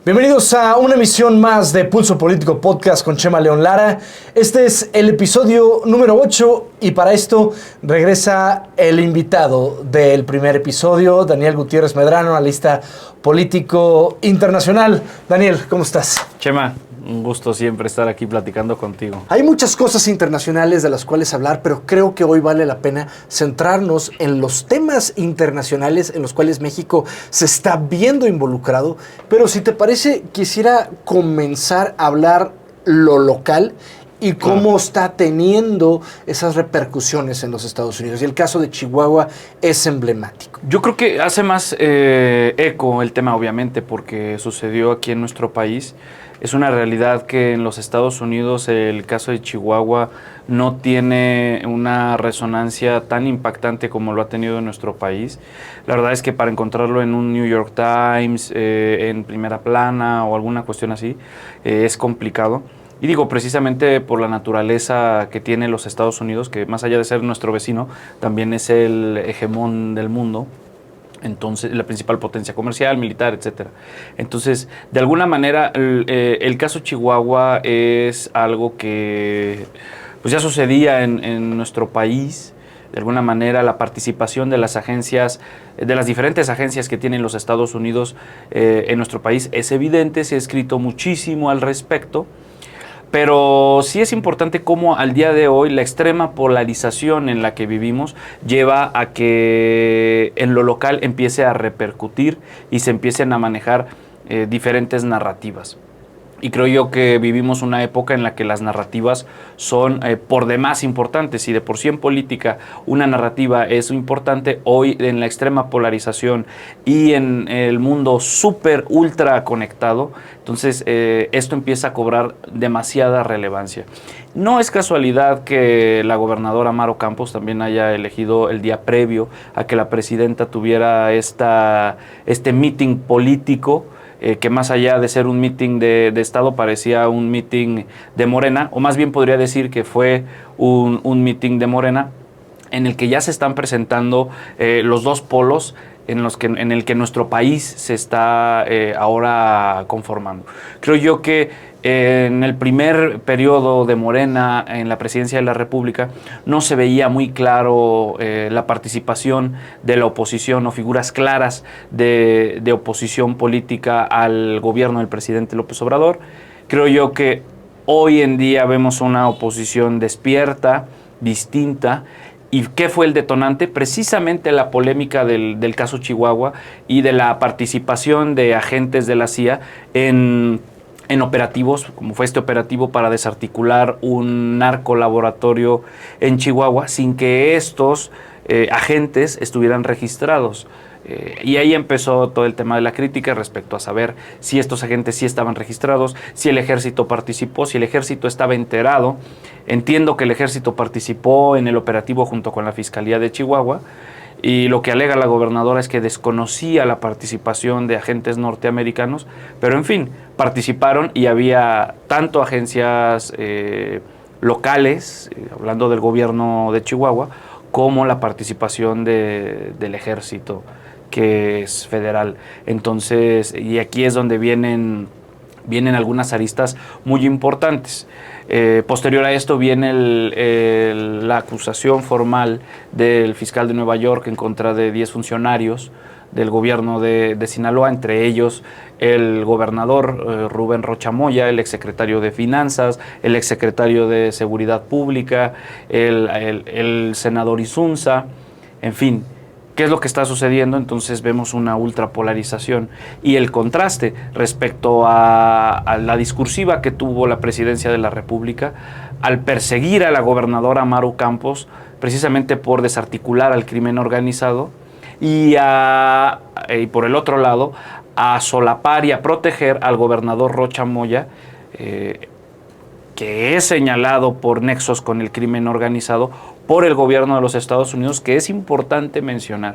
Bienvenidos a una emisión más de Pulso Político Podcast con Chema León Lara. Este es el episodio número 8 y para esto regresa el invitado del primer episodio, Daniel Gutiérrez Medrano, analista político internacional. Daniel, ¿cómo estás? Chema, un gusto siempre estar aquí platicando contigo. Hay muchas cosas internacionales de las cuales hablar, pero creo que hoy vale la pena centrarnos en los temas internacionales en los cuales México se está viendo involucrado. Pero si te parece, quisiera comenzar a hablar lo local y cómo está teniendo esas repercusiones en los Estados Unidos. Y el caso de Chihuahua es emblemático. Yo creo que hace más eco el tema, obviamente, porque sucedió aquí en nuestro país. Es una realidad que en los Estados Unidos el caso de Chihuahua no tiene una resonancia tan impactante como lo ha tenido en nuestro país. La verdad es que para encontrarlo en un New York Times, en primera plana o alguna cuestión así, es complicado. Y digo, precisamente por la naturaleza que tiene los Estados Unidos, que más allá de ser nuestro vecino, también es el hegemón del mundo. Entonces, la principal potencia comercial, militar, etcétera. Entonces, de alguna manera, el caso Chihuahua es algo que pues ya sucedía en nuestro país. De alguna manera, la participación de las agencias, de las diferentes agencias que tienen los Estados Unidos en nuestro país es evidente. Se ha escrito muchísimo al respecto. Pero sí es importante cómo al día de hoy la extrema polarización en la que vivimos lleva a que en lo local empiece a repercutir y se empiecen a manejar diferentes narrativas. Y creo yo que vivimos una época en la que las narrativas son por demás importantes. Si de por sí en política una narrativa es importante, hoy en la extrema polarización y en el mundo súper ultra conectado, entonces esto empieza a cobrar demasiada relevancia. No es casualidad que la gobernadora Maru Campos también haya elegido el día previo a que la presidenta tuviera este meeting político, que más allá de ser un meeting de Estado parecía un meeting de Morena, o más bien podría decir que fue un meeting de Morena, en el que ya se están presentando los dos polos en el que nuestro país se está ahora conformando. Creo yo que en el primer periodo de Morena en la presidencia de la República no se veía muy claro la participación de la oposición o figuras claras de oposición política al gobierno del presidente López Obrador. Creo yo que hoy en día vemos una oposición despierta, distinta. ¿Y qué fue el detonante? Precisamente la polémica del caso Chihuahua y de la participación de agentes de la CIA en operativos, como fue este operativo para desarticular un narcolaboratorio en Chihuahua, sin que estos agentes estuvieran registrados. Y ahí empezó todo el tema de la crítica respecto a saber si estos agentes sí estaban registrados, si el ejército participó, si el ejército estaba enterado. Entiendo que el ejército participó en el operativo junto con la Fiscalía de Chihuahua, y lo que alega la gobernadora es que desconocía la participación de agentes norteamericanos, pero en fin, participaron y había tanto agencias locales, hablando del gobierno de Chihuahua, como la participación del ejército, que es federal. Entonces, y aquí es donde vienen algunas aristas muy importantes. Posterior a esto viene la acusación formal del fiscal de Nueva York en contra de 10 funcionarios del gobierno de Sinaloa, entre ellos el gobernador Rubén Rocha Moya, el exsecretario de Finanzas, el exsecretario de Seguridad Pública, el senador Insunza, en fin. ¿Qué es lo que está sucediendo? Entonces vemos una ultrapolarización y el contraste respecto a la discursiva que tuvo la presidencia de la República al perseguir a la gobernadora Maru Campos precisamente por desarticular al crimen organizado y por el otro lado a solapar y a proteger al gobernador Rocha Moya, que es señalado por nexos con el crimen organizado por el gobierno de los Estados Unidos, que es importante mencionar.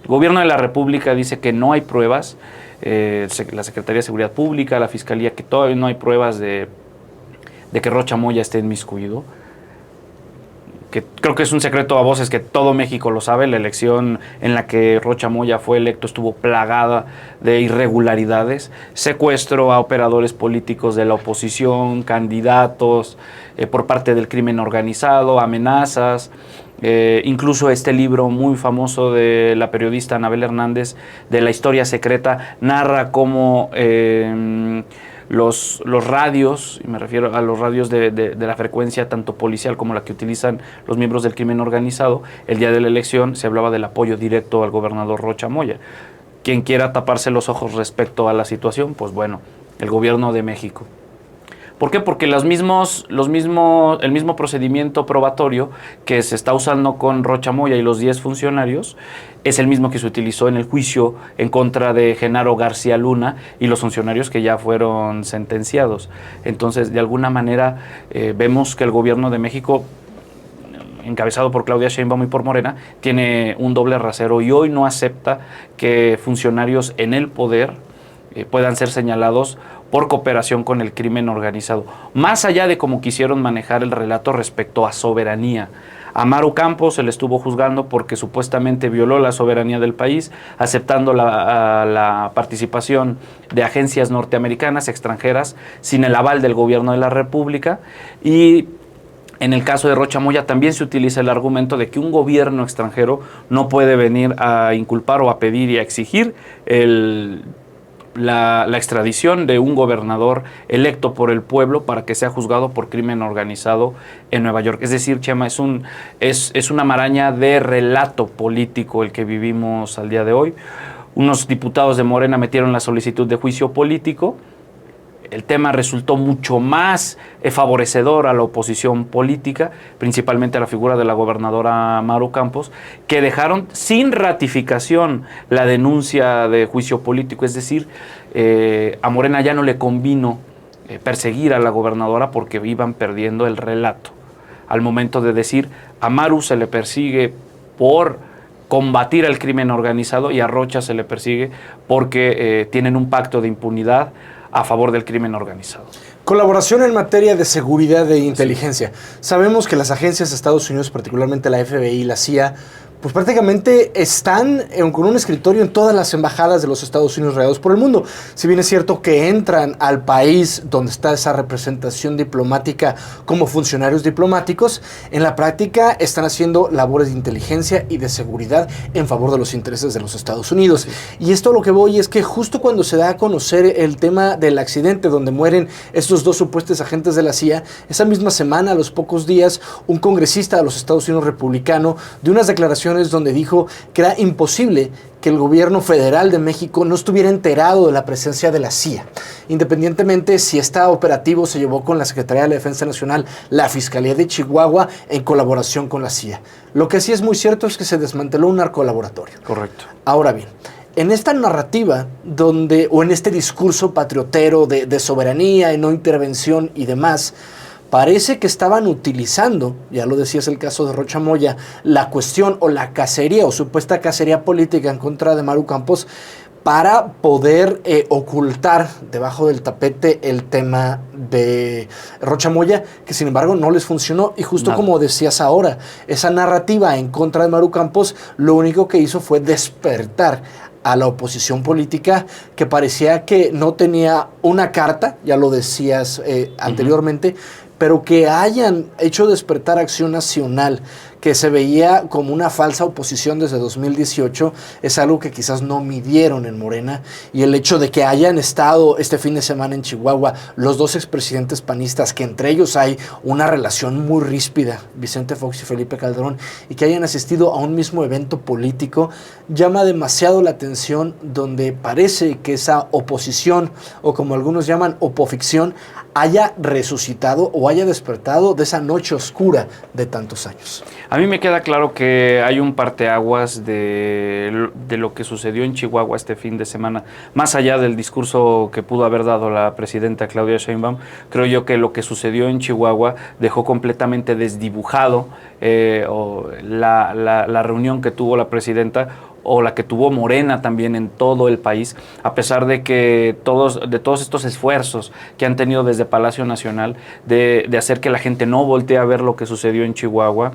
El gobierno de la República dice que no hay pruebas, la Secretaría de Seguridad Pública, la Fiscalía, que todavía no hay pruebas de que Rocha Moya esté inmiscuido. que creo que es un secreto a voces que todo México lo sabe. La elección en la que Rocha Moya fue electo estuvo plagada de irregularidades, secuestro a operadores políticos de la oposición, candidatos, por parte del crimen organizado, amenazas. Incluso este libro muy famoso de la periodista Anabel Hernández, de La historia secreta, narra cómo los radios, y me refiero a los radios de la frecuencia tanto policial como la que utilizan los miembros del crimen organizado, el día de la elección se hablaba del apoyo directo al gobernador Rocha Moya. Quien quiera taparse los ojos respecto a la situación, pues bueno, el gobierno de México. ¿Por qué? Porque el mismo procedimiento probatorio que se está usando con Rocha Moya y los 10 funcionarios es el mismo que se utilizó en el juicio en contra de Genaro García Luna y los funcionarios que ya fueron sentenciados. Entonces, de alguna manera, vemos que el gobierno de México, encabezado por Claudia Sheinbaum y por Morena, tiene un doble rasero y hoy no acepta que funcionarios en el poder puedan ser señalados por cooperación con el crimen organizado. Más allá de cómo quisieron manejar el relato respecto a soberanía. A Maru Campos se le estuvo juzgando porque supuestamente violó la soberanía del país, aceptando la participación de agencias norteamericanas, extranjeras, sin el aval del gobierno de la República. Y en el caso de Rocha Moya también se utiliza el argumento de que un gobierno extranjero no puede venir a inculpar o a pedir y a exigir la extradición de un gobernador electo por el pueblo para que sea juzgado por crimen organizado en Nueva York. Es decir, Chema, es una maraña de relato político el que vivimos al día de hoy. Unos diputados de Morena metieron la solicitud de juicio político. El tema resultó mucho más favorecedor a la oposición política, principalmente a la figura de la gobernadora Maru Campos, que dejaron sin ratificación la denuncia de juicio político. Es decir, a Morena ya no le convino perseguir a la gobernadora porque iban perdiendo el relato. Al momento de decir, a Maru se le persigue por combatir al crimen organizado y a Rocha se le persigue porque tienen un pacto de impunidad a favor del crimen organizado. Colaboración en materia de seguridad e inteligencia. Sabemos que las agencias de Estados Unidos, particularmente la FBI y la CIA, pues prácticamente están con un escritorio en todas las embajadas de los Estados Unidos regados por el mundo. Si bien es cierto que entran al país donde está esa representación diplomática como funcionarios diplomáticos, en la práctica están haciendo labores de inteligencia y de seguridad en favor de los intereses de los Estados Unidos. Y esto a lo que voy es que justo cuando se da a conocer el tema del accidente donde mueren estos dos supuestos agentes de la CIA, esa misma semana, a los pocos días, un congresista de los Estados Unidos republicano dio unas declaraciones donde dijo que era imposible que el gobierno federal de México no estuviera enterado de la presencia de la CIA, independientemente si este operativo se llevó con la Secretaría de la Defensa Nacional, la Fiscalía de Chihuahua, en colaboración con la CIA. Lo que sí es muy cierto es que se desmanteló un narcolaboratorio. Correcto. Ahora bien, en esta narrativa o en este discurso patriotero de soberanía y no intervención y demás, parece que estaban utilizando, ya lo decías el caso de Rocha Moya, la cuestión o la cacería o supuesta cacería política en contra de Maru Campos para poder ocultar debajo del tapete el tema de Rocha Moya, que sin embargo no les funcionó. Y justo como decías ahora, esa narrativa en contra de Maru Campos lo único que hizo fue despertar a la oposición política que parecía que no tenía una carta, ya lo decías anteriormente, pero que hayan hecho despertar Acción Nacional, que se veía como una falsa oposición desde 2018, es algo que quizás no midieron en Morena, y el hecho de que hayan estado este fin de semana en Chihuahua los dos expresidentes panistas, que entre ellos hay una relación muy ríspida, Vicente Fox y Felipe Calderón, y que hayan asistido a un mismo evento político, llama demasiado la atención, donde parece que esa oposición, o como algunos llaman opoficción, haya resucitado o haya despertado de esa noche oscura de tantos años. A mí me queda claro que hay un parteaguas de lo que sucedió en Chihuahua este fin de semana. Más allá del discurso que pudo haber dado la presidenta Claudia Sheinbaum, creo yo que lo que sucedió en Chihuahua dejó completamente desdibujado la reunión que tuvo la presidenta, o la que tuvo Morena también en todo el país, a pesar de que todos estos esfuerzos que han tenido desde Palacio Nacional de hacer que la gente no voltee a ver lo que sucedió en Chihuahua,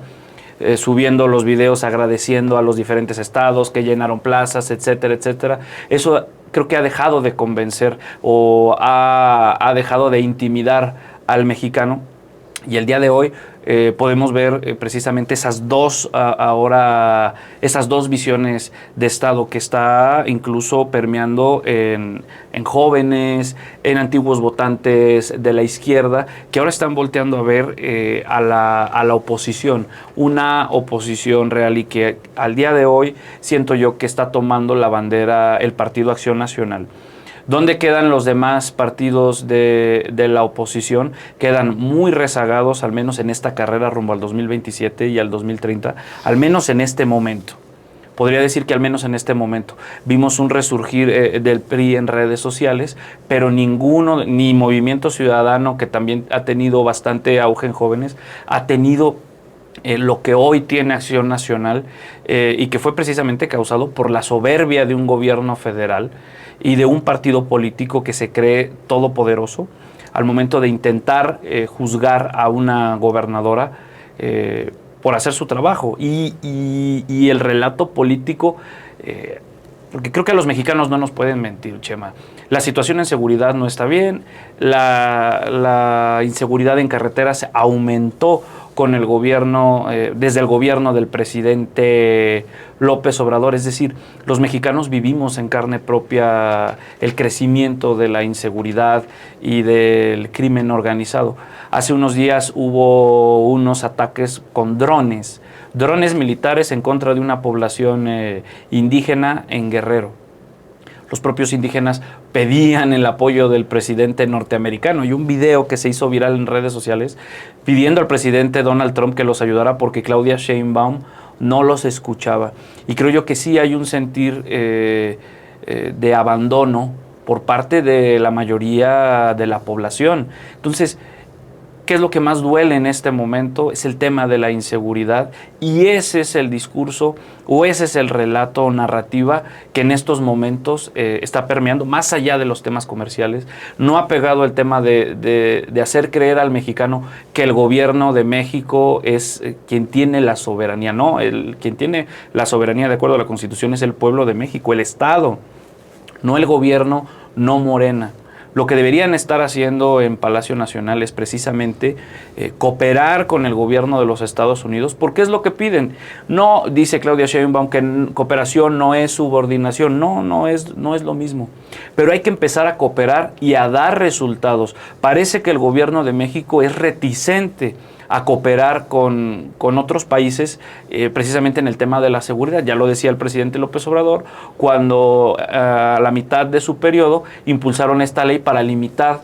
subiendo los videos agradeciendo a los diferentes estados que llenaron plazas, etcétera, etcétera. Eso creo que ha dejado de convencer o ha dejado de intimidar al mexicano. Y el día de hoy podemos ver precisamente esas dos visiones de Estado que está incluso permeando en jóvenes, en antiguos votantes de la izquierda, que ahora están volteando a ver a la oposición, una oposición real, y que al día de hoy siento yo que está tomando la bandera el Partido Acción Nacional. ¿Dónde quedan los demás partidos de la oposición? Quedan muy rezagados, al menos en esta carrera rumbo al 2027 y al 2030, al menos en este momento. Podría decir que al menos en este momento vimos un resurgir del PRI en redes sociales, pero ninguno, ni Movimiento Ciudadano, que también ha tenido bastante auge en jóvenes, ha tenido lo que hoy tiene Acción Nacional, y que fue precisamente causado por la soberbia de un gobierno federal y de un partido político que se cree todopoderoso al momento de intentar juzgar a una gobernadora por hacer su trabajo. Y el relato político, porque creo que a los mexicanos no nos pueden mentir, Chema. La situación en seguridad no está bien, la inseguridad en carreteras aumentó con el gobierno, desde el gobierno del presidente López Obrador. Es decir, los mexicanos vivimos en carne propia el crecimiento de la inseguridad y del crimen organizado. Hace unos días hubo unos ataques con drones militares en contra de una población indígena en Guerrero. Los propios indígenas pedían el apoyo del presidente norteamericano, y un video que se hizo viral en redes sociales pidiendo al presidente Donald Trump que los ayudara porque Claudia Sheinbaum no los escuchaba. Y creo yo que sí hay un sentir de abandono por parte de la mayoría de la población. Entonces, ¿qué es lo que más duele en este momento? Es el tema de la inseguridad, y ese es el discurso o ese es el relato o narrativa que en estos momentos está permeando más allá de los temas comerciales. No ha pegado el tema de hacer creer al mexicano que el gobierno de México es quien tiene la soberanía. No, quien tiene la soberanía de acuerdo a la Constitución es el pueblo de México, el Estado, no el gobierno, no Morena. Lo que deberían estar haciendo en Palacio Nacional es precisamente cooperar con el gobierno de los Estados Unidos, porque es lo que piden. No, dice Claudia Sheinbaum, que cooperación no es subordinación. No es lo mismo. Pero hay que empezar a cooperar y a dar resultados. Parece que el gobierno de México es reticente a cooperar con otros países, precisamente en el tema de la seguridad. Ya lo decía el presidente López Obrador, cuando a la mitad de su periodo impulsaron esta ley para limitar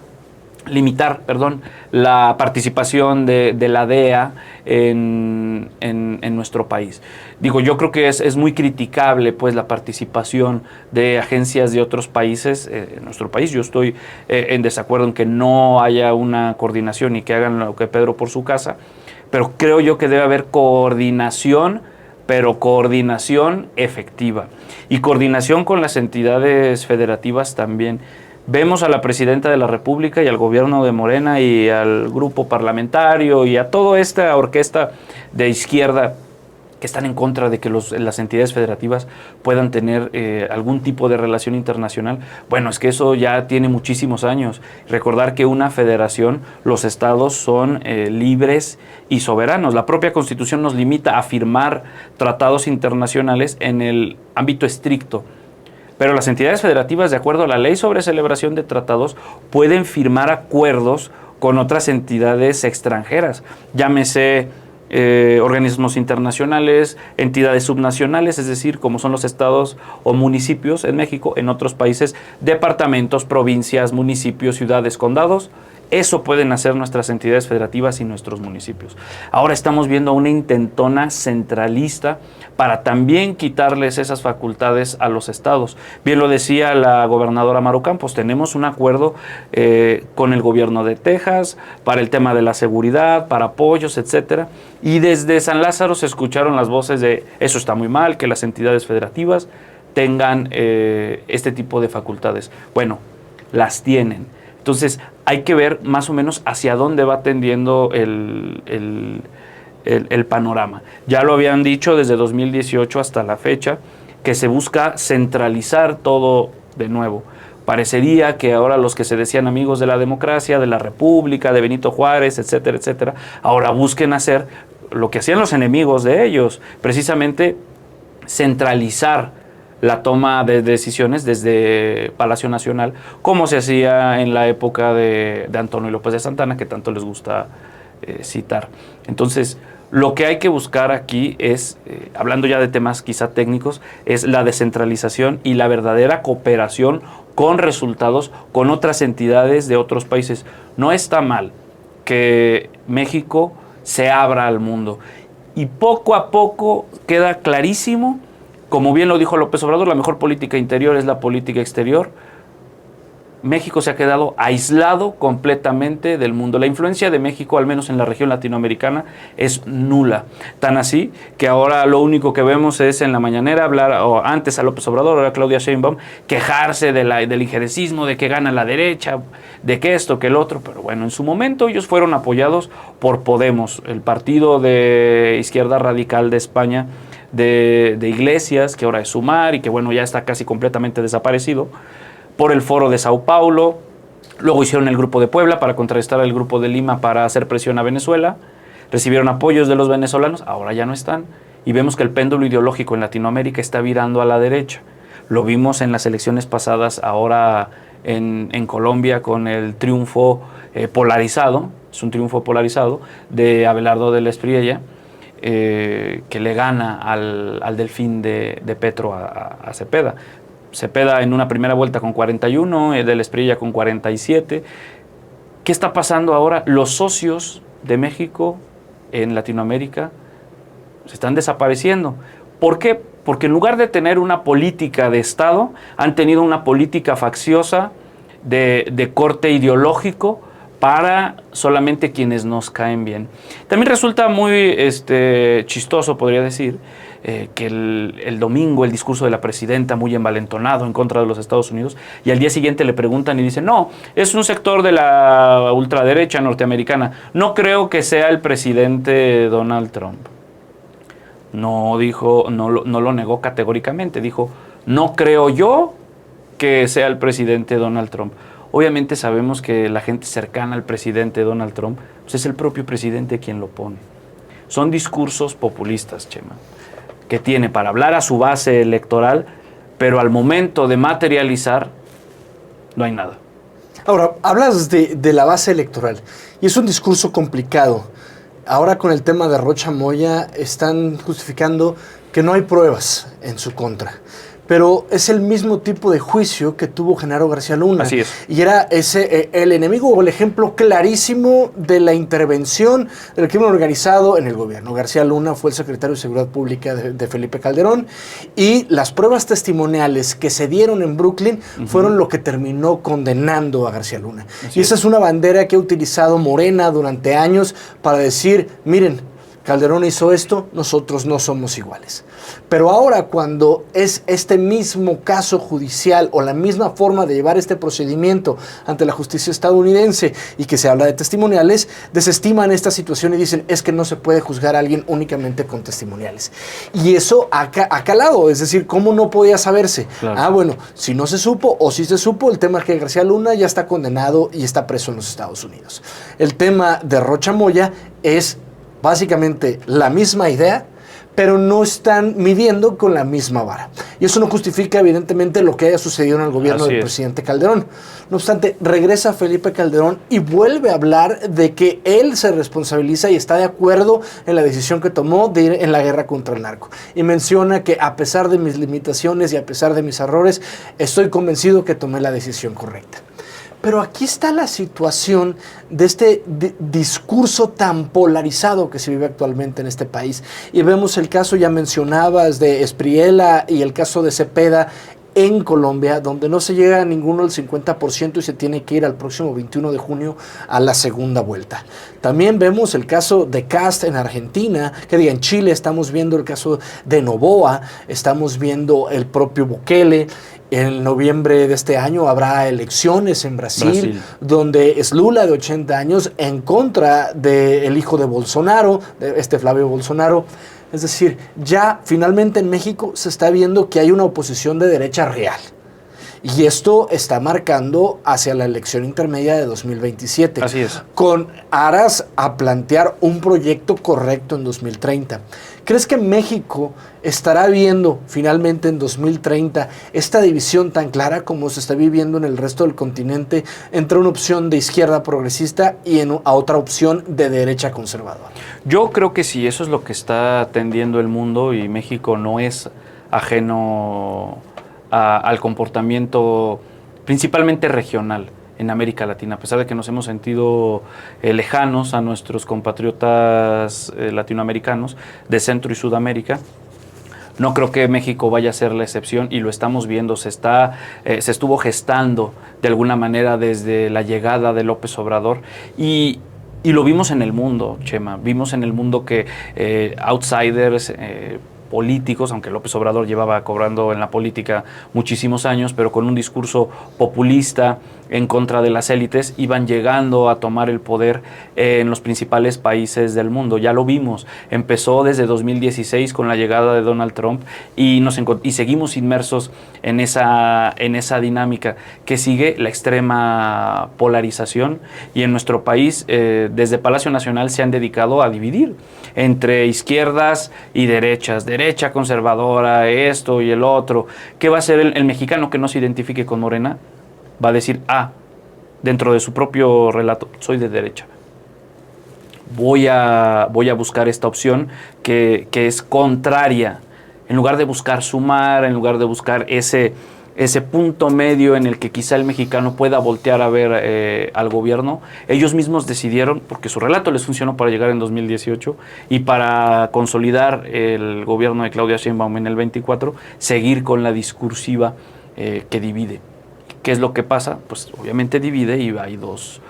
la participación de la DEA en nuestro país. Digo, yo creo que es muy criticable pues la participación de agencias de otros países en nuestro país. Yo estoy en desacuerdo en que no haya una coordinación y que hagan lo que Pedro por su casa, pero creo yo que debe haber coordinación, pero coordinación efectiva, y coordinación con las entidades federativas también. Vemos a la presidenta de la República y al gobierno de Morena y al grupo parlamentario y a toda esta orquesta de izquierda que están en contra de que las entidades federativas puedan tener algún tipo de relación internacional. Bueno, es que eso ya tiene muchísimos años. Recordar que una federación, los estados son libres y soberanos. La propia Constitución nos limita a firmar tratados internacionales en el ámbito estricto. Pero las entidades federativas, de acuerdo a la ley sobre celebración de tratados, pueden firmar acuerdos con otras entidades extranjeras, llámese organismos internacionales, entidades subnacionales, es decir, como son los estados o municipios en México, en otros países, departamentos, provincias, municipios, ciudades, condados. Eso pueden hacer nuestras entidades federativas y nuestros municipios. Ahora estamos viendo una intentona centralista para también quitarles esas facultades a los estados. Bien lo decía la gobernadora Maru Campos, tenemos un acuerdo con el gobierno de Texas para el tema de la seguridad, para apoyos, etcétera. Y desde San Lázaro se escucharon las voces de eso está muy mal, que las entidades federativas tengan este tipo de facultades. Bueno, las tienen. Entonces hay que ver más o menos hacia dónde va tendiendo el panorama. Ya lo habían dicho desde 2018 hasta la fecha, que se busca centralizar todo de nuevo. Parecería que ahora los que se decían amigos de la democracia, de la república, de Benito Juárez, etcétera, etcétera, ahora busquen hacer lo que hacían los enemigos de ellos, precisamente centralizar la toma de decisiones desde Palacio Nacional, como se hacía en la época de Antonio López de Santana, que tanto les gusta citar. Entonces, lo que hay que buscar aquí es, hablando ya de temas quizá técnicos, es la descentralización y la verdadera cooperación con resultados con otras entidades de otros países. No está mal que México se abra al mundo. Y poco a poco queda clarísimo, como bien lo dijo López Obrador, la mejor política interior es la política exterior. México se ha quedado aislado completamente del mundo. La influencia de México, al menos en la región latinoamericana, es nula. Tan así que ahora lo único que vemos es en la mañanera hablar, o antes a López Obrador, ahora a Claudia Sheinbaum, quejarse del injerencismo, de que gana la derecha, de que esto, que el otro. Pero bueno, en su momento ellos fueron apoyados por Podemos, el partido de izquierda radical de España, de Iglesias, que ahora es Sumar y que bueno, ya está casi completamente desaparecido, por el Foro de Sao Paulo. Luego hicieron el Grupo de Puebla para contrarrestar al Grupo de Lima para hacer presión a Venezuela. Recibieron apoyos de los venezolanos, ahora ya no están. Y vemos que el péndulo ideológico en Latinoamérica está virando a la derecha. Lo vimos en las elecciones pasadas, ahora en Colombia, con el triunfo polarizado, es un triunfo polarizado, de Abelardo de la Espriella, que le gana al delfín de Petro a Cepeda. Cepeda en una primera vuelta con 41, de la Espriella con 47. ¿Qué está pasando ahora? Los socios de México en Latinoamérica se están desapareciendo. ¿Por qué? Porque en lugar de tener una política de Estado, han tenido una política facciosa de corte ideológico para solamente quienes nos caen bien. También resulta muy chistoso, podría decir, que el domingo el discurso de la presidenta muy envalentonado en contra de los Estados Unidos, y al día siguiente le preguntan y dicen, no, es un sector de la ultraderecha norteamericana, no creo que sea el presidente Donald Trump. No dijo, no lo negó categóricamente, dijo, no creo yo que sea el presidente Donald Trump. Obviamente sabemos que la gente cercana al presidente Donald Trump pues es el propio presidente quien lo pone. Son discursos populistas, Chema, que tiene para hablar a su base electoral, pero al momento de materializar no hay nada. Ahora, hablas de la base electoral y es un discurso complicado. Ahora con el tema de Rocha Moya están justificando que no hay pruebas en su contra. Pero es el mismo tipo de juicio que tuvo Genaro García Luna. Así es. Y era el enemigo o el ejemplo clarísimo de la intervención del crimen organizado en el gobierno. García Luna fue el secretario de Seguridad Pública de Felipe Calderón, y las pruebas testimoniales que se dieron en Brooklyn fueron lo que terminó condenando a García Luna. Y esa es una bandera que ha utilizado Morena durante años para decir, miren, Calderón hizo esto, nosotros no somos iguales. Pero ahora, cuando es este mismo caso judicial o la misma forma de llevar este procedimiento ante la justicia estadounidense y que se habla de testimoniales, desestiman esta situación y dicen, es que no se puede juzgar a alguien únicamente con testimoniales. Y eso ha calado, es decir, ¿cómo no podía saberse? Claro. Ah, bueno, si no se supo o si se supo, el tema es que García Luna ya está condenado y está preso en los Estados Unidos. El tema de Rocha Moya es básicamente la misma idea, pero no están midiendo con la misma vara. Y eso no justifica, evidentemente, lo que haya sucedido en el gobierno del presidente Calderón. No obstante, regresa Felipe Calderón y vuelve a hablar de que él se responsabiliza y está de acuerdo en la decisión que tomó de ir en la guerra contra el narco. Y menciona que a pesar de mis limitaciones y a pesar de mis errores, estoy convencido que tomé la decisión correcta. Pero aquí está la situación de este discurso tan polarizado que se vive actualmente en este país. Y vemos el caso, ya mencionabas, de Espriella y el caso de Cepeda en Colombia, donde no se llega a ninguno al 50% y se tiene que ir al próximo 21 de junio a la segunda vuelta. También vemos el caso de Kast en Argentina, en Chile estamos viendo el caso de Noboa, estamos viendo el propio Bukele. En noviembre de este año habrá elecciones en Brasil, donde es Lula, de 80 años, en contra del hijo de Bolsonaro, de Flavio Bolsonaro. Es decir, ya finalmente en México se está viendo que hay una oposición de derecha real. Y esto está marcando hacia la elección intermedia de 2027. Así es. Con aras a plantear un proyecto correcto en 2030. ¿Crees que México estará viendo finalmente en 2030 esta división tan clara como se está viviendo en el resto del continente entre una opción de izquierda progresista y a otra opción de derecha conservadora? Yo creo que sí, eso es lo que está tendiendo el mundo y México no es ajeno al comportamiento principalmente regional en América Latina, a pesar de que nos hemos sentido lejanos a nuestros compatriotas latinoamericanos de Centro y Sudamérica. No creo que México vaya a ser la excepción y lo estamos viendo, se estuvo gestando de alguna manera desde la llegada de López Obrador y lo vimos en el mundo, Chema, vimos en el mundo que outsiders, políticos, aunque López Obrador llevaba cobrando en la política muchísimos años, pero con un discurso populista en contra de las élites, iban llegando a tomar el poder en los principales países del mundo. Ya lo vimos, empezó desde 2016 con la llegada de Donald Trump y seguimos inmersos en esa dinámica que sigue la extrema polarización y en nuestro país desde Palacio Nacional se han dedicado a dividir entre izquierdas y derechas, derecha conservadora, esto y el otro. ¿Qué va a hacer el mexicano que no se identifique con Morena? Va a decir, dentro de su propio relato, soy de derecha. Voy a buscar esta opción que es contraria. En lugar de buscar sumar, en lugar de buscar ese punto medio en el que quizá el mexicano pueda voltear a ver al gobierno, ellos mismos decidieron, porque su relato les funcionó para llegar en 2018 y para consolidar el gobierno de Claudia Sheinbaum en el 24, seguir con la discursiva que divide. ¿Qué es lo que pasa? Pues obviamente divide y hay dos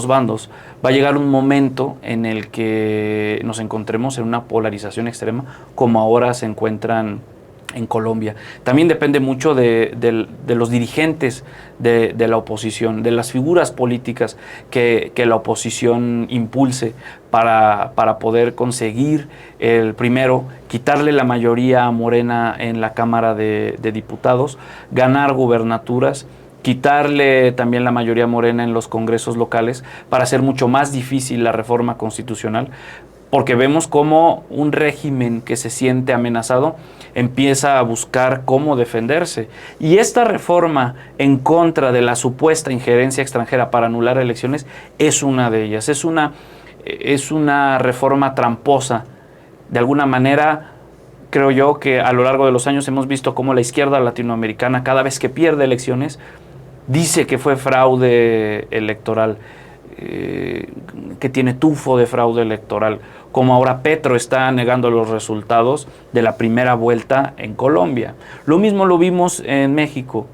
bandos. Va a llegar un momento en el que nos encontremos en una polarización extrema como ahora se encuentran en Colombia. También depende mucho de los dirigentes de la oposición, de las figuras políticas que la oposición impulse para poder conseguir primero quitarle la mayoría a Morena en la Cámara de Diputados, ganar gubernaturas, quitarle también la mayoría Morena en los congresos locales para hacer mucho más difícil la reforma constitucional, porque vemos cómo un régimen que se siente amenazado empieza a buscar cómo defenderse. Y esta reforma en contra de la supuesta injerencia extranjera para anular elecciones es una de ellas, es una reforma tramposa. De alguna manera, creo yo que a lo largo de los años hemos visto cómo la izquierda latinoamericana, cada vez que pierde elecciones, dice que fue fraude electoral, que tiene tufo de fraude electoral, como ahora Petro está negando los resultados de la primera vuelta en Colombia. Lo mismo lo vimos en México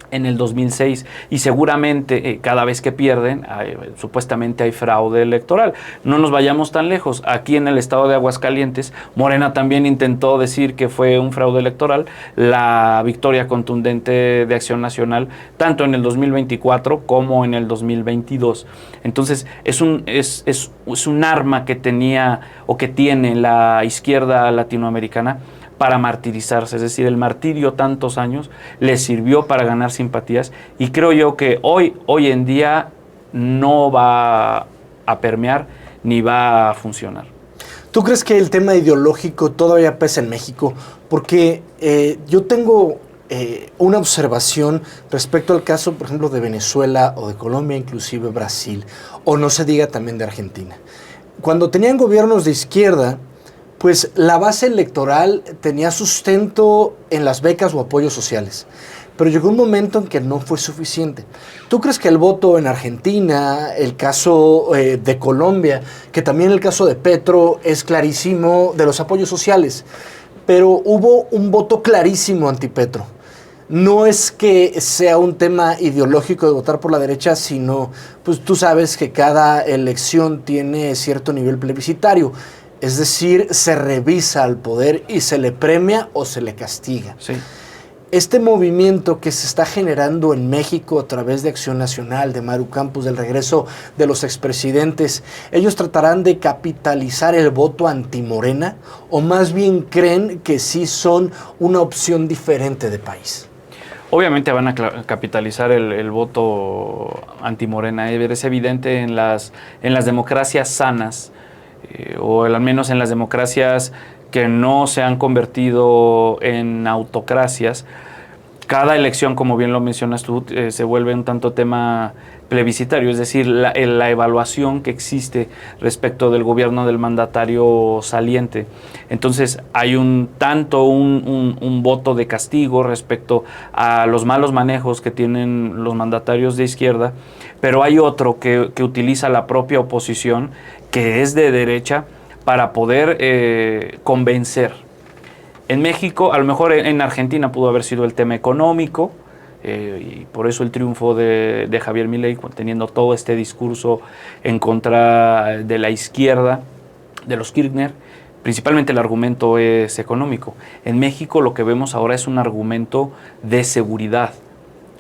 en el 2006 y seguramente cada vez que pierden supuestamente hay fraude electoral. No nos vayamos tan lejos. Aquí en el estado de Aguascalientes, Morena también intentó decir que fue un fraude electoral la victoria contundente de Acción Nacional, tanto en el 2024 como en el 2022. Entonces es un arma que tenía o que tiene la izquierda latinoamericana para martirizarse, es decir, el martirio tantos años les sirvió para ganar simpatías y creo yo que hoy en día no va a permear ni va a funcionar. ¿Tú crees que el tema ideológico todavía pesa en México? Porque yo tengo una observación respecto al caso, por ejemplo, de Venezuela o de Colombia, inclusive Brasil, o no se diga también de Argentina. Cuando tenían gobiernos de izquierda, pues la base electoral tenía sustento en las becas o apoyos sociales. Pero llegó un momento en que no fue suficiente. ¿Tú crees que el voto en Argentina, el caso de Colombia, que también el caso de Petro es clarísimo de los apoyos sociales, pero hubo un voto clarísimo anti-Petro? No es que sea un tema ideológico de votar por la derecha, sino pues tú sabes que cada elección tiene cierto nivel plebiscitario. Es decir, se revisa al poder y se le premia o se le castiga. Sí. este movimiento que se está generando en México a través de Acción Nacional, de Maru Campos, del regreso de los expresidentes, ¿ellos tratarán de capitalizar el voto antimorena o más bien creen que sí son una opción diferente de país? Obviamente van a capitalizar el voto antimorena. Es evidente en las democracias sanas, o al menos en las democracias que no se han convertido en autocracias. Cada elección, como bien lo mencionas tú, se vuelve un tanto tema plebiscitario, es decir, la evaluación que existe respecto del gobierno del mandatario saliente. Entonces hay un voto de castigo respecto a los malos manejos que tienen los mandatarios de izquierda, pero hay otro que utiliza la propia oposición, que es de derecha, para poder convencer. En México, a lo mejor en Argentina pudo haber sido el tema económico, y por eso el triunfo de Javier Milei, teniendo todo este discurso en contra de la izquierda, de los Kirchner. Principalmente el argumento es económico. En México lo que vemos ahora es un argumento de seguridad.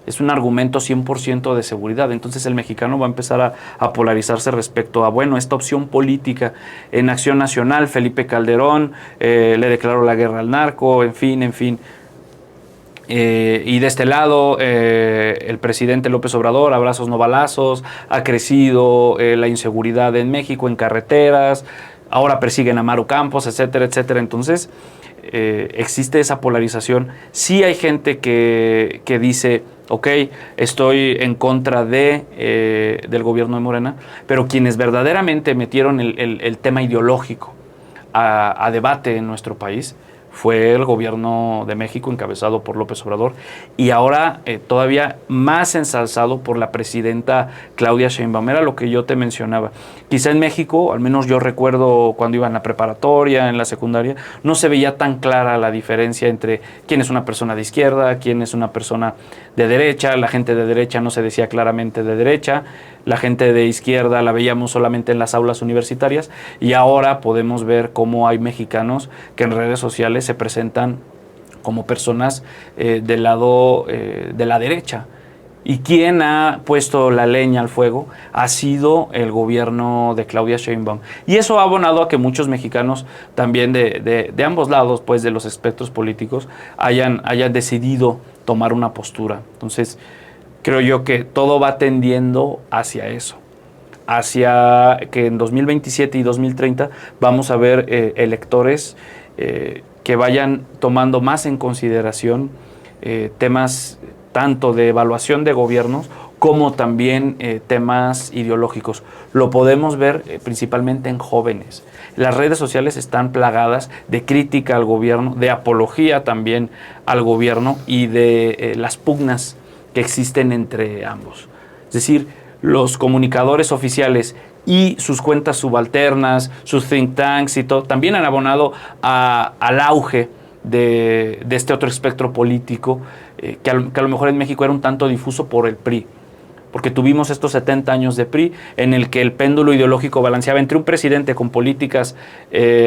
Es un argumento 100% de seguridad. Entonces el mexicano va a empezar a polarizarse respecto a, bueno, esta opción política. En Acción Nacional, Felipe Calderón le declaró la guerra al narco, en fin. Y de este lado, el presidente López Obrador, abrazos no balazos, ha crecido la inseguridad en México, en carreteras, ahora persiguen a Maru Campos, etcétera, etcétera. Entonces existe esa polarización. Sí hay gente que dice, ok, estoy en contra del gobierno de Morena, pero quienes verdaderamente metieron el tema ideológico a debate en nuestro país fue el gobierno de México, encabezado por López Obrador, y ahora todavía más ensalzado por la presidenta Claudia Sheinbaum. Era lo que yo te mencionaba. Quizá en México, al menos yo recuerdo cuando iba en la preparatoria, en la secundaria, no se veía tan clara la diferencia entre quién es una persona de izquierda, quién es una persona de derecha. La gente de derecha no se decía claramente de derecha, la gente de izquierda la veíamos solamente en las aulas universitarias, y ahora podemos ver cómo hay mexicanos que en redes sociales se presentan como personas del lado de la derecha. Y quien ha puesto la leña al fuego ha sido el gobierno de Claudia Sheinbaum. Y eso ha abonado a que muchos mexicanos también de ambos lados, pues de los espectros políticos, hayan decidido tomar una postura. Entonces, creo yo que todo va tendiendo hacia eso, hacia que en 2027 y 2030 vamos a ver electores que vayan tomando más en consideración temas tanto de evaluación de gobiernos como también temas ideológicos. Lo podemos ver principalmente en jóvenes. Las redes sociales están plagadas de crítica al gobierno, de apología también al gobierno y de las pugnas que existen entre ambos. Es decir, los comunicadores oficiales y sus cuentas subalternas, sus think tanks y todo, también han abonado al auge de este otro espectro político que a lo mejor en México era un tanto difuso por el PRI, porque tuvimos estos 70 años de PRI en el que el péndulo ideológico balanceaba entre un presidente con políticas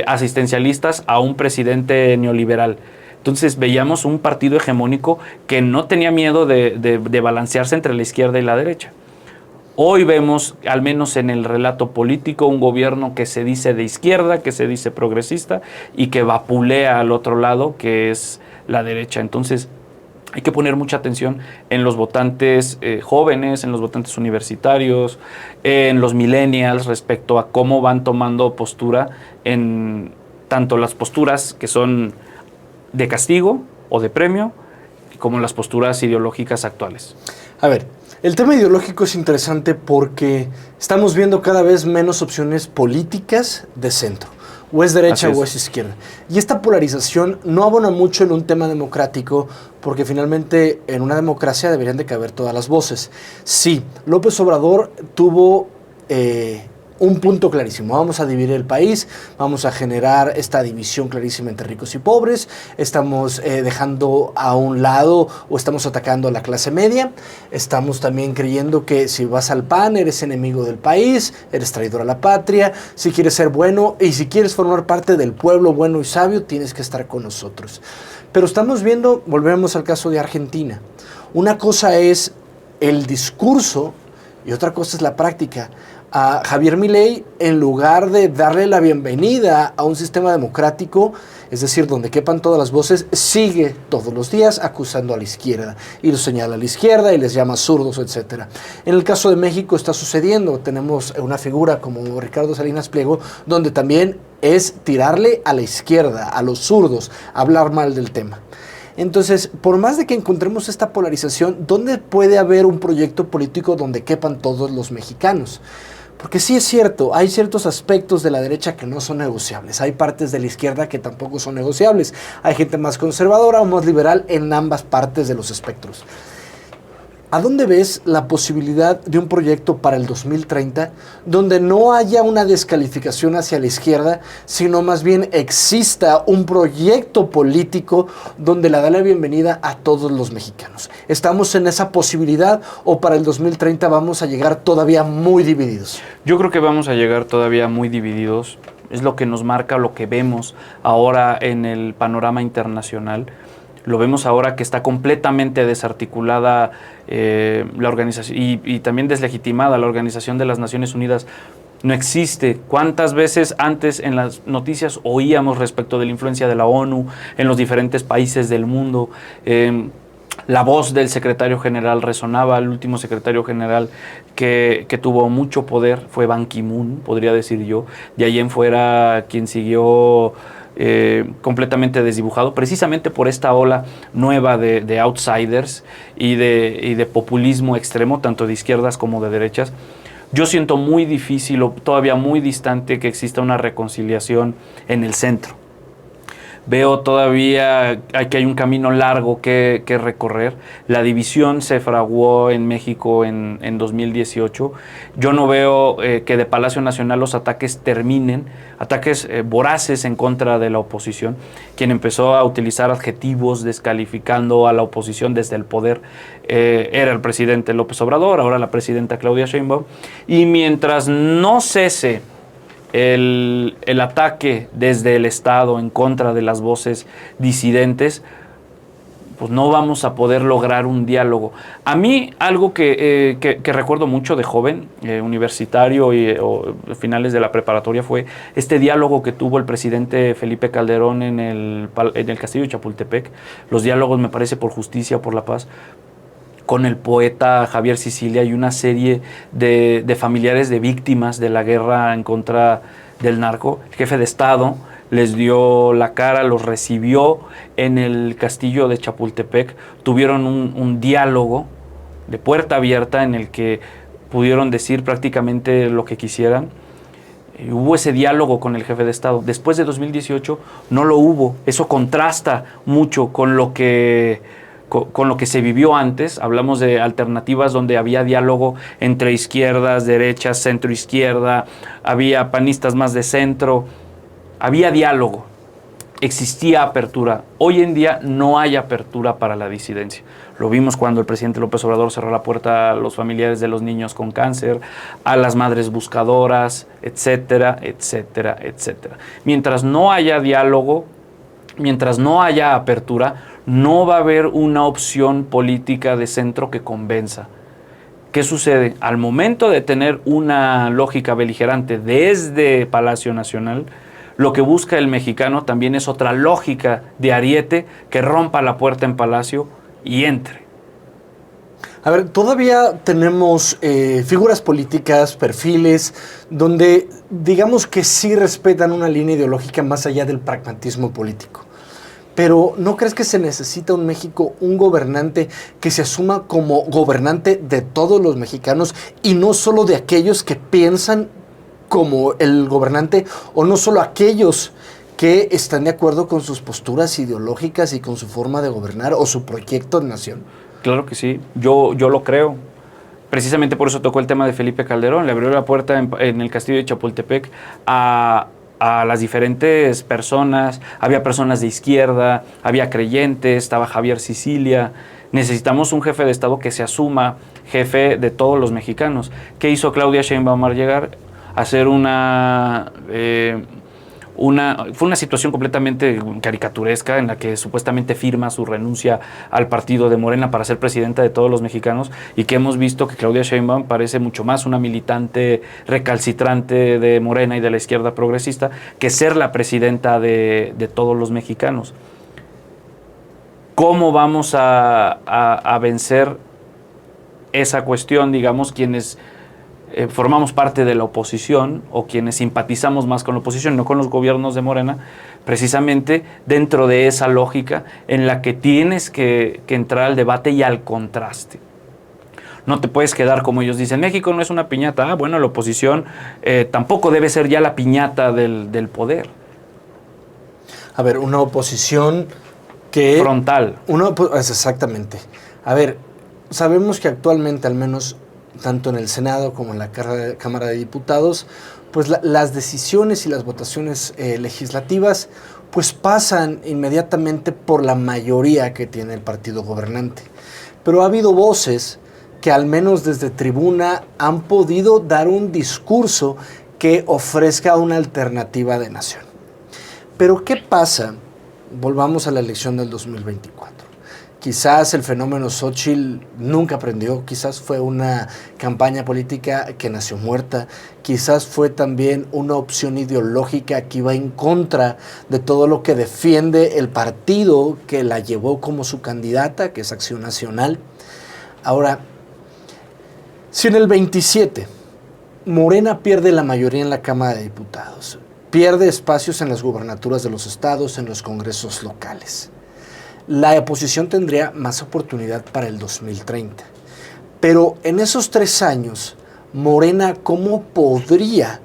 asistencialistas a un presidente neoliberal. Entonces veíamos un partido hegemónico que no tenía miedo de balancearse entre la izquierda y la derecha. Hoy vemos, al menos en el relato político, un gobierno que se dice de izquierda, que se dice progresista y que vapulea al otro lado, que es la derecha. Entonces hay que poner mucha atención en los votantes jóvenes, en los votantes universitarios, en los millennials, respecto a cómo van tomando postura en tanto las posturas que son de castigo o de premio, como las posturas ideológicas actuales. A ver, el tema ideológico es interesante porque estamos viendo cada vez menos opciones políticas de centro. O es derecha o es izquierda. Y esta polarización no abona mucho en un tema democrático, porque finalmente en una democracia deberían de caber todas las voces. Sí, López Obrador tuvo un punto clarísimo: vamos a dividir el país, vamos a generar esta división clarísima entre ricos y pobres, estamos dejando a un lado o estamos atacando a la clase media, estamos también creyendo que si vas al PAN eres enemigo del país, eres traidor a la patria, si quieres ser bueno y si quieres formar parte del pueblo bueno y sabio, tienes que estar con nosotros. Pero estamos viendo, volvemos al caso de Argentina, una cosa es el discurso y otra cosa es la práctica. A Javier Milei, en lugar de darle la bienvenida a un sistema democrático, es decir, donde quepan todas las voces, sigue todos los días acusando a la izquierda y lo señala a la izquierda y les llama zurdos, etc. En el caso de México está sucediendo, tenemos una figura como Ricardo Salinas Pliego, donde también es tirarle a la izquierda, a los zurdos, hablar mal del tema. Entonces, por más de que encontremos esta polarización, ¿dónde puede haber un proyecto político donde quepan todos los mexicanos? Porque sí es cierto, hay ciertos aspectos de la derecha que no son negociables, hay partes de la izquierda que tampoco son negociables, hay gente más conservadora o más liberal en ambas partes de los espectros. ¿A dónde ves la posibilidad de un proyecto para el 2030 donde no haya una descalificación hacia la izquierda, sino más bien exista un proyecto político donde le da la bienvenida a todos los mexicanos? ¿Estamos en esa posibilidad o para el 2030 vamos a llegar todavía muy divididos? Yo creo que vamos a llegar todavía muy divididos. Es lo que nos marca, lo que vemos ahora en el panorama internacional. Lo vemos ahora que está completamente desarticulada la organización y también deslegitimada la Organización de las Naciones Unidas. No existe. ¿Cuántas veces antes en las noticias oíamos respecto de la influencia de la ONU en los diferentes países del mundo? La voz del secretario general resonaba. El último secretario general que tuvo mucho poder fue Ban Ki-moon, podría decir yo. De ahí en fuera, quien siguió completamente desdibujado, precisamente por esta ola nueva de outsiders y de populismo extremo, tanto de izquierdas como de derechas. Yo siento muy difícil o todavía muy distante que exista una reconciliación en el centro. Veo todavía que hay un camino largo que recorrer. La división se fraguó en México en 2018. Yo no veo que de Palacio Nacional los ataques terminen, ataques voraces en contra de la oposición. Quien empezó a utilizar adjetivos descalificando a la oposición desde el poder era el presidente López Obrador, ahora la presidenta Claudia Sheinbaum. Y mientras no cese el ataque desde el Estado en contra de las voces disidentes, pues no vamos a poder lograr un diálogo. A mí, algo que recuerdo mucho de joven, universitario o finales de la preparatoria, fue este diálogo que tuvo el presidente Felipe Calderón en el castillo de Chapultepec. Los diálogos, me parece, por justicia, por la paz, con el poeta Javier Sicilia y una serie de familiares de víctimas de la guerra en contra del narco. El jefe de Estado les dio la cara, los recibió en el castillo de Chapultepec, tuvieron un diálogo de puerta abierta en el que pudieron decir prácticamente lo que quisieran. Hubo ese diálogo con el jefe de Estado. Después de 2018 no lo hubo. Eso contrasta mucho con lo que se vivió antes. Hablamos de alternativas donde había diálogo entre izquierdas, derechas, centro izquierda, había panistas más de centro, había diálogo, existía apertura. Hoy en día no hay apertura para la disidencia. Lo vimos cuando el presidente López Obrador cerró la puerta a los familiares de los niños con cáncer, a las madres buscadoras, etcétera, etcétera, etcétera. Mientras no haya diálogo, mientras no haya apertura, no va a haber una opción política de centro que convenza. ¿Qué sucede? Al momento de tener una lógica beligerante desde Palacio Nacional, lo que busca el mexicano también es otra lógica de ariete que rompa la puerta en Palacio y entre. A ver, todavía tenemos figuras políticas, perfiles, donde digamos que sí respetan una línea ideológica más allá del pragmatismo político. Pero ¿no crees que se necesita en México un gobernante que se asuma como gobernante de todos los mexicanos y no solo de aquellos que piensan como el gobernante o no solo aquellos que están de acuerdo con sus posturas ideológicas y con su forma de gobernar o su proyecto de nación? Claro que sí, yo lo creo, precisamente por eso tocó el tema de Felipe Calderón, le abrió la puerta en el castillo de Chapultepec a las diferentes personas, había personas de izquierda, había creyentes, estaba Javier Sicilia. Necesitamos un jefe de Estado que se asuma jefe de todos los mexicanos. ¿Qué hizo Claudia Sheinbaum al llegar? Hacer fue una situación completamente caricaturesca en la que supuestamente firma su renuncia al partido de Morena para ser presidenta de todos los mexicanos, y que hemos visto que Claudia Sheinbaum parece mucho más una militante recalcitrante de Morena y de la izquierda progresista que ser la presidenta de todos los mexicanos. ¿Cómo vamos a vencer esa cuestión, digamos, quienes formamos parte de la oposición o quienes simpatizamos más con la oposición, no con los gobiernos de Morena, precisamente dentro de esa lógica en la que tienes que entrar al debate y al contraste? No te puedes quedar, como ellos dicen, México no es una piñata. Bueno, la oposición tampoco debe ser ya la piñata del poder. A ver, una oposición que... frontal. Exactamente. A ver, sabemos que actualmente, al menos tanto en el Senado como en la Cámara de Diputados, pues las decisiones y las votaciones legislativas pues pasan inmediatamente por la mayoría que tiene el partido gobernante. Pero ha habido voces que al menos desde tribuna han podido dar un discurso que ofrezca una alternativa de nación. Pero ¿qué pasa? Volvamos a la elección del 2024. Quizás el fenómeno Xóchitl nunca aprendió, quizás fue una campaña política que nació muerta, quizás fue también una opción ideológica que iba en contra de todo lo que defiende el partido que la llevó como su candidata, que es Acción Nacional. Ahora, si en el 27 Morena pierde la mayoría en la Cámara de Diputados, pierde espacios en las gubernaturas de los estados, en los congresos locales, la oposición tendría más oportunidad para el 2030. Pero en esos 3 años, Morena, ¿cómo podría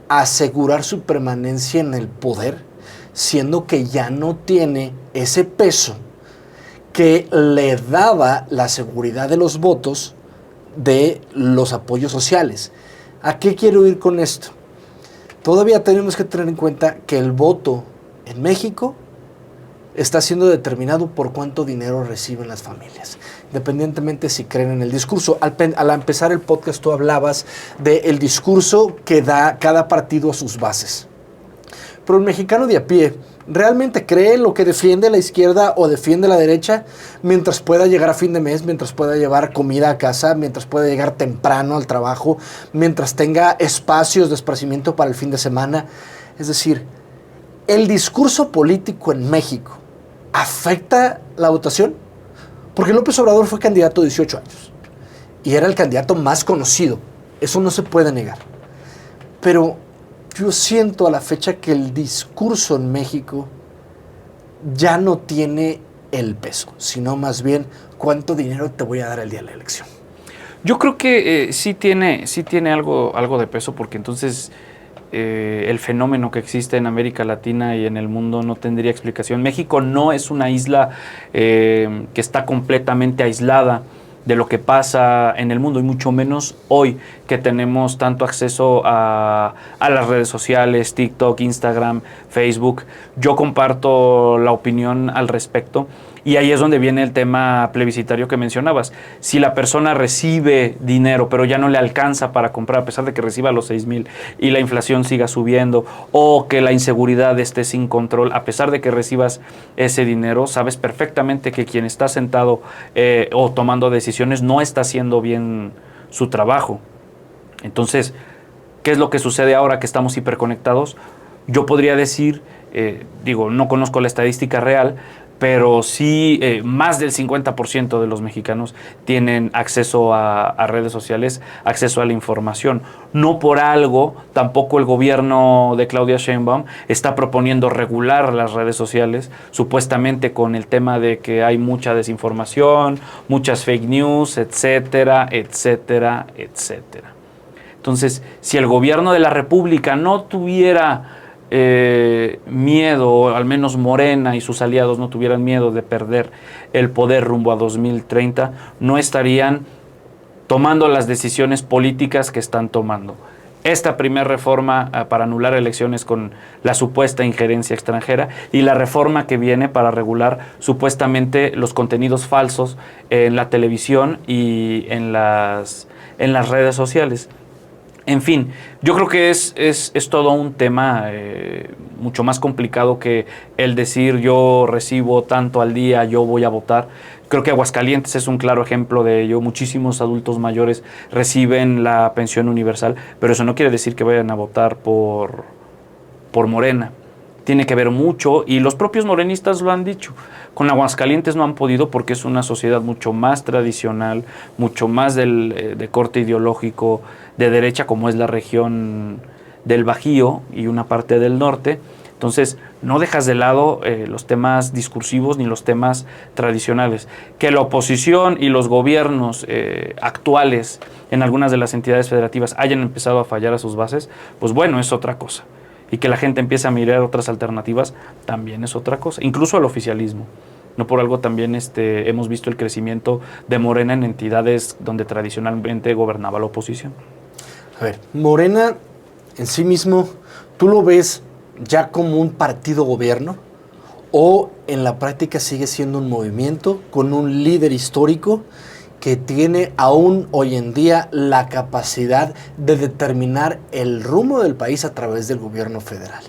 asegurar su permanencia en el poder, siendo que ya no tiene ese peso que le daba la seguridad de los votos de los apoyos sociales? ¿A qué quiero ir con esto? Todavía tenemos que tener en cuenta que el voto en México está siendo determinado por cuánto dinero reciben las familias, independientemente si creen en el discurso. Al empezar el podcast tú hablabas del discurso que da cada partido a sus bases. Pero el mexicano de a pie realmente cree lo que defiende la izquierda o defiende la derecha mientras pueda llegar a fin de mes, mientras pueda llevar comida a casa, mientras pueda llegar temprano al trabajo, mientras tenga espacios de esparcimiento para el fin de semana. Es decir, el discurso político en México ¿afecta la votación? Porque López Obrador fue candidato 18 años y era el candidato más conocido. Eso no se puede negar. Pero yo siento a la fecha que el discurso en México ya no tiene el peso, sino más bien cuánto dinero te voy a dar el día de la elección. Yo creo que sí tiene algo de peso, porque entonces el fenómeno que existe en América Latina y en el mundo no tendría explicación. México no es una isla que está completamente aislada de lo que pasa en el mundo, y mucho menos hoy que tenemos tanto acceso a las redes sociales, TikTok, Instagram, Facebook. Yo comparto la opinión al respecto, y ahí es donde viene el tema plebiscitario que mencionabas. Si la persona recibe dinero pero ya no le alcanza para comprar, a pesar de que reciba los 6,000 y la inflación siga subiendo, o que la inseguridad esté sin control, a pesar de que recibas ese dinero, sabes perfectamente que quien está sentado o tomando decisiones no está haciendo bien su trabajo. Entonces, ¿qué es lo que sucede ahora que estamos hiperconectados? Yo podría decir, no conozco la estadística real, pero sí más del 50% de los mexicanos tienen acceso a redes sociales, acceso a la información. No por algo, tampoco el gobierno de Claudia Sheinbaum está proponiendo regular las redes sociales, supuestamente con el tema de que hay mucha desinformación, muchas fake news, etcétera, etcétera, etcétera. Entonces, si el gobierno de la República no tuviera miedo, o al menos Morena y sus aliados no tuvieran miedo de perder el poder rumbo a 2030, no estarían tomando las decisiones políticas que están tomando. Esta primera reforma para anular elecciones con la supuesta injerencia extranjera y la reforma que viene para regular supuestamente los contenidos falsos en la televisión y en las redes sociales. En fin, yo creo que es todo un tema mucho más complicado que el decir yo recibo tanto al día, yo voy a votar. Creo que Aguascalientes es un claro ejemplo de ello. Muchísimos adultos mayores reciben la pensión universal, pero eso no quiere decir que vayan a votar por Morena. Tiene que ver mucho, y los propios morenistas lo han dicho. Con Aguascalientes no han podido porque es una sociedad mucho más tradicional, mucho más de corte ideológico de derecha, como es la región del Bajío y una parte del norte. Entonces, no dejas de lado los temas discursivos ni los temas tradicionales. Que la oposición y los gobiernos actuales en algunas de las entidades federativas hayan empezado a fallar a sus bases, pues bueno, es otra cosa. Y que la gente empiece a mirar otras alternativas también es otra cosa, incluso al oficialismo. No por algo también hemos visto el crecimiento de Morena en entidades donde tradicionalmente gobernaba la oposición. A ver, Morena en sí mismo, ¿tú lo ves ya como un partido gobierno o en la práctica sigue siendo un movimiento con un líder histórico que tiene aún hoy en día la capacidad de determinar el rumbo del país a través del gobierno federal?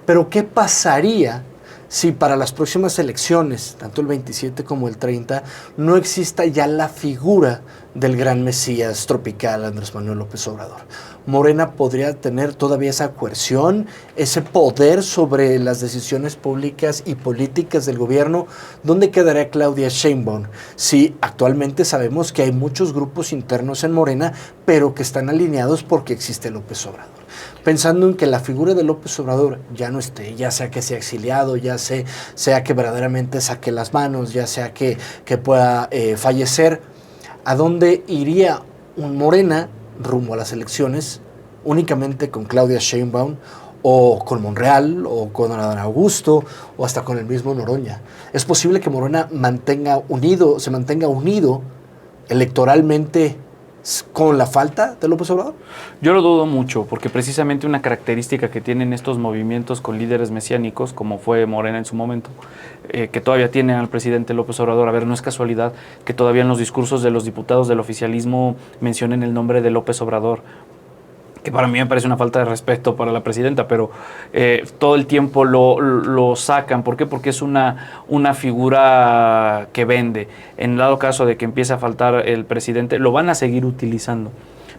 Pero ¿qué pasaría si para las próximas elecciones, tanto el 27 como el 30, no exista ya la figura del gran Mesías tropical Andrés Manuel López Obrador? Morena podría tener todavía esa coerción, ese poder sobre las decisiones públicas y políticas del gobierno. ¿Dónde quedaría Claudia Sheinbaum? Si actualmente sabemos que hay muchos grupos internos en Morena, pero que están alineados porque existe López Obrador. Pensando en que la figura de López Obrador ya no esté, ya sea que sea exiliado, ya sea que verdaderamente saque las manos, ya sea que pueda fallecer, ¿a dónde iría un Morena rumbo a las elecciones únicamente con Claudia Sheinbaum o con Monreal o con Adán Augusto o hasta con el mismo Noroña? ¿Es posible que Morena se mantenga unido electoralmente con la falta de López Obrador? Yo lo dudo mucho, porque precisamente una característica que tienen estos movimientos con líderes mesiánicos, como fue Morena en su momento, que todavía tienen al presidente López Obrador. A ver, no es casualidad que todavía en los discursos de los diputados del oficialismo mencionen el nombre de López Obrador, que para mí me parece una falta de respeto para la presidenta, pero todo el tiempo lo sacan. ¿Por qué? Porque es una figura que vende. En dado caso de que empiece a faltar el presidente, lo van a seguir utilizando.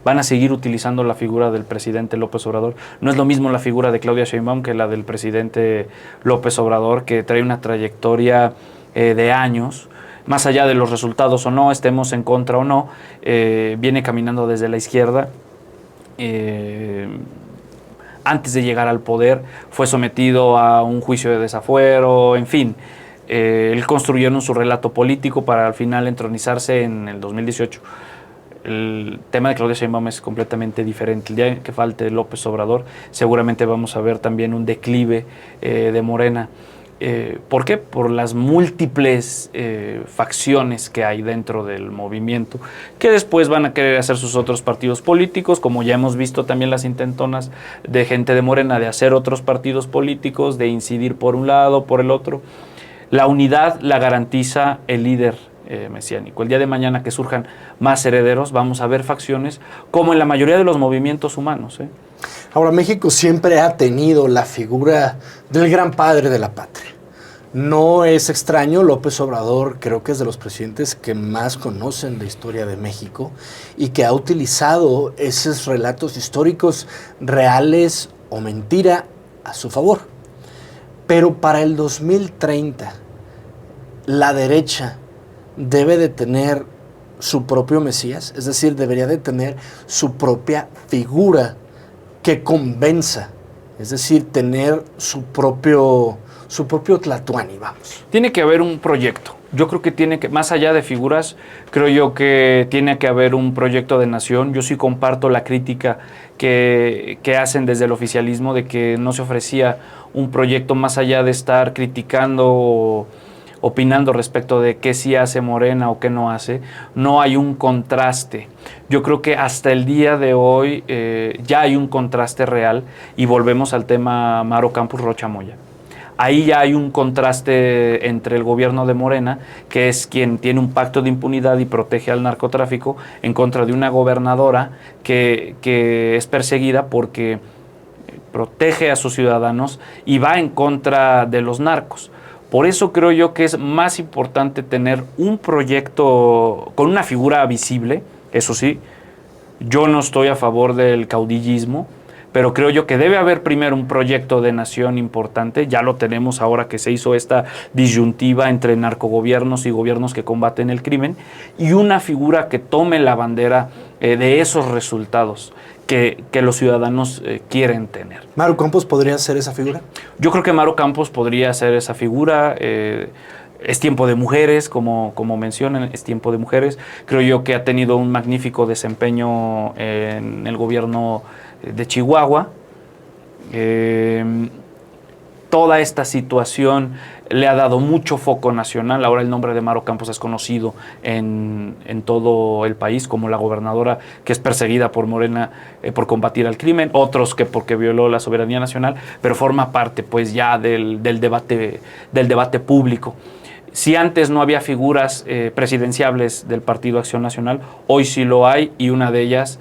Van a seguir utilizando la figura del presidente López Obrador. No es lo mismo la figura de Claudia Sheinbaum que la del presidente López Obrador, que trae una trayectoria de años. Más allá de los resultados o no, estemos en contra o no, viene caminando desde la izquierda. Antes de llegar al poder fue sometido a un juicio de desafuero, en fin. Él construyeron su relato político para al final entronizarse en el 2018. El tema de Claudia Sheinbaum es completamente diferente. El día que falte López Obrador, seguramente vamos a ver también un declive de Morena. ¿Por qué? Por las múltiples facciones que hay dentro del movimiento, que después van a querer hacer sus otros partidos políticos, como ya hemos visto también las intentonas de gente de Morena de hacer otros partidos políticos, de incidir por un lado, por el otro. La unidad la garantiza el líder mesiánico. El día de mañana que surjan más herederos, vamos a ver facciones como en la mayoría de los movimientos humanos. Ahora, México siempre ha tenido la figura del gran padre de la patria. No es extraño, López Obrador creo que es de los presidentes que más conocen la historia de México y que ha utilizado esos relatos históricos reales o mentira a su favor. Pero para el 2030, la derecha debe de tener su propio Mesías, es decir, debería de tener su propia figura que convenza, es decir, tener su propio Tlatuani, vamos. Tiene que haber un proyecto. Yo creo que más allá de figuras, creo yo que tiene que haber un proyecto de nación. Yo sí comparto la crítica que hacen desde el oficialismo de que no se ofrecía un proyecto más allá de estar criticando opinando respecto de qué sí hace Morena o qué no hace, no hay un contraste. Yo creo que hasta el día de hoy ya hay un contraste real y volvemos al tema Maru Campos Rocha Moya. Ahí ya hay un contraste entre el gobierno de Morena, que es quien tiene un pacto de impunidad y protege al narcotráfico, en contra de una gobernadora que es perseguida porque protege a sus ciudadanos y va en contra de los narcos. Por eso creo yo que es más importante tener un proyecto con una figura visible. Eso sí, yo no estoy a favor del caudillismo, pero creo yo que debe haber primero un proyecto de nación importante. Ya lo tenemos ahora que se hizo esta disyuntiva entre narcogobiernos y gobiernos que combaten el crimen, y una figura que tome la bandera de esos resultados que los ciudadanos quieren tener. ¿Maru Campos podría ser esa figura? Yo creo que Maru Campos podría ser esa figura. Es tiempo de mujeres, como mencionan, es tiempo de mujeres. Creo yo que ha tenido un magnífico desempeño en el gobierno de Chihuahua. Toda esta situación le ha dado mucho foco nacional. Ahora el nombre de Maru Campos es conocido en todo el país como la gobernadora que es perseguida por Morena por combatir al crimen, otros que porque violó la soberanía nacional, pero forma parte pues ya del debate público. Si antes no había figuras presidenciables del Partido Acción Nacional, hoy sí lo hay, y una de ellas,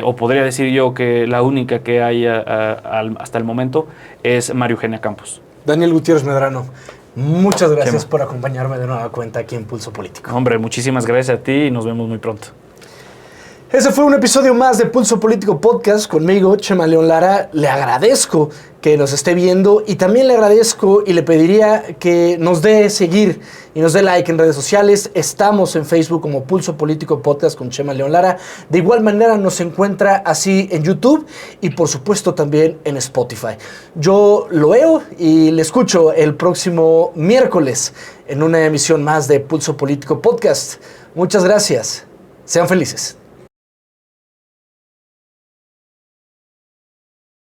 o podría decir yo que la única que hay hasta el momento, es María Eugenia Campos. Daniel Gutiérrez Medrano, muchas gracias por acompañarme de nueva cuenta aquí en Pulso Político. Hombre, muchísimas gracias a ti y nos vemos muy pronto. Ese fue un episodio más de Pulso Político Podcast conmigo, Chema León Lara. Le agradezco que nos esté viendo y también le agradezco y le pediría que nos dé seguir y nos dé like en redes sociales. Estamos en Facebook como Pulso Político Podcast con Chema León Lara. De igual manera nos encuentra así en YouTube y por supuesto también en Spotify. Yo lo veo y le escucho el próximo miércoles en una emisión más de Pulso Político Podcast. Muchas gracias. Sean felices.